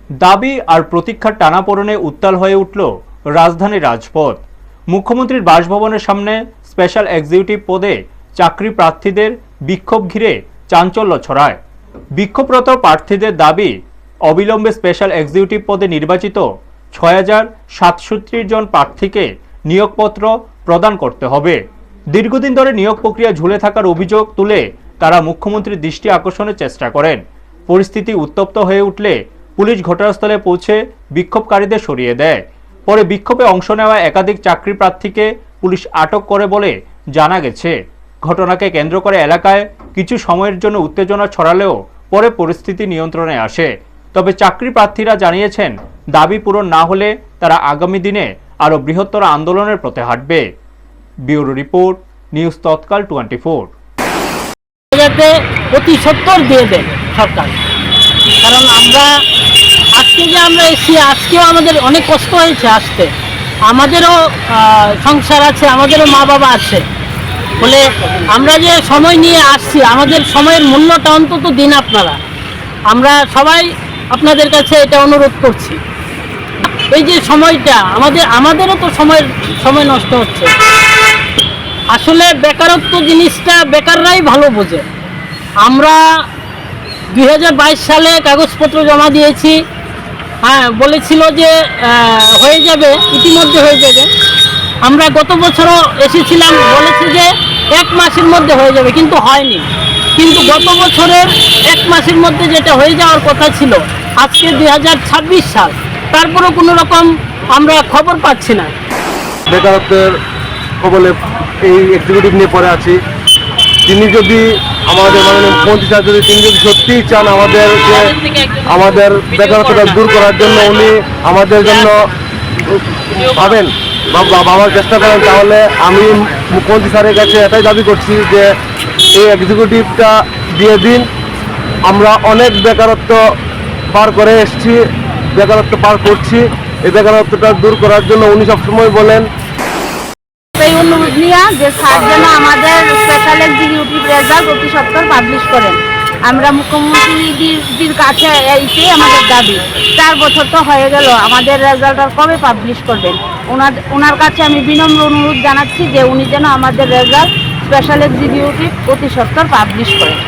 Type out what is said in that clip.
দাবি আর প্রতীক্ষার টানাপোড়েনে উত্তাল হয়ে উঠল রাজধানীর রাজপথ। মুখ্যমন্ত্রীর বাসভবনের সামনে স্পেশাল এক্সিকিউটিভ পদে চাকরি প্রার্থীদের বিক্ষোভ ঘিরে চাঞ্চল্য ছড়ায়। বিক্ষোভরত প্রার্থীদের দাবি, অবিলম্বে স্পেশাল এক্সিকিউটিভ পদে নির্বাচিত ৬,০৬৭ জন প্রার্থীকে নিয়োগপত্র প্রদান করতে হবে। দীর্ঘদিন ধরে নিয়োগ প্রক্রিয়া ঝুলে থাকার অভিযোগ তুলে তারা মুখ্যমন্ত্রীর দৃষ্টি আকর্ষণের চেষ্টা করেন। পরিস্থিতি উত্তপ্ত হয়ে উঠলে পুলিশ ঘটনাস্থলে পৌঁছে বিক্ষোভকারীদের সরিয়ে দেয়। পরে বিক্ষোভে অংশ নেওয়া একাধিক চাকরি প্রার্থীকে পুলিশ আটক করে বলে জানা গেছে। ঘটনাকে কেন্দ্র করে এলাকায় কিছু সময়ের জন্য উত্তেজনা ছড়ালেও পরে পরিস্থিতি নিয়ন্ত্রণে আসে। তবে চাকরি প্রার্থীরা জানিয়েছেন, দাবি পূরণ না হলে তারা আগামী দিনে আরও বৃহত্তর আন্দোলনের পথে হাঁটবে। ব্যুরো রিপোর্ট, নিউজ তৎকাল 24। যাতে অতি সত্বর দিয়ে দেন সরকার, কারণ আমরা আজকে যে আমরা এসেছি, আজকেও আমাদের অনেক কষ্ট হয়েছে আসতে। আমাদেরও সংসার আছে, আমাদেরও মা বাবা আছে বলে আমরা যে সময় নিয়ে আসছি, আমাদের সময়ের মূল্যটা অন্তত দিন আপনারা। আমরা সবাই আপনাদের কাছে এটা অনুরোধ করছি, এই যে সময়টা আমাদেরও তো সময় নষ্ট হচ্ছে। আসলে বেকারত্ব জিনিসটা বেকাররাই ভালো বোঝে। আমরা 2022 সালে কাগজপত্র জমা দিয়েছি, বলেছিল যে হয়ে যাবে, ইতিমধ্যে হয়ে যাবে। আমরা গত বছরও এসেছিলাম, বলেছি যে 1 মাসের মধ্যে হয়ে যাবে, কিন্তু হয়নি। কিন্তু গত বছরের 1 মাসের মধ্যে যেটা হয়ে যাওয়ার কথা ছিল, আজকে 2026 সাল, তারপরেও কোনো রকম আমরা খবর পাচ্ছি না। বেকারত্বের কবলে এই এক্সিকিউটিভ নিয়ে পড়ে আছি। তিনি যদি আমাদের মাননীয় মুখ্যমন্ত্রী স্যার যদি তিনি যদি সত্যিই চান আমাদের বেকারত্বটা দূর করার জন্য, উনি আমাদের জন্য ভাবেন বা ভাবার চেষ্টা করেন, তাহলে আমি মুখ্যমন্ত্রী স্যারের কাছে এটাই দাবি করছি যে এই এক্সিকিউটিভটা দিয়ে দিন। আমরা অনেক বেকারত্ব পার করে এসেছি, বেকারত্ব পার করছি। এই বেকারত্বটা দূর করার জন্য উনি সবসময় বলেন এই অনুরোধ নিয়ে যে স্যার যেন আমাদের স্পেশাল এক্সিকিউটিভ রেজাল্ট অতি সত্বর পাবলিশ করেন। আমরা মুখ্যমন্ত্রীর কাছে এইটাই আমাদের দাবি। 4 বছর তো হয়ে গেল, আমাদের রেজাল্ট আর কবে পাবলিশ করবেন? ওনার কাছে আমি বিনম্র অনুরোধ জানাচ্ছি যে উনি যেন আমাদের রেজাল্ট স্পেশাল এক্সিকিউটিভ অতি সত্বর পাবলিশ করেন।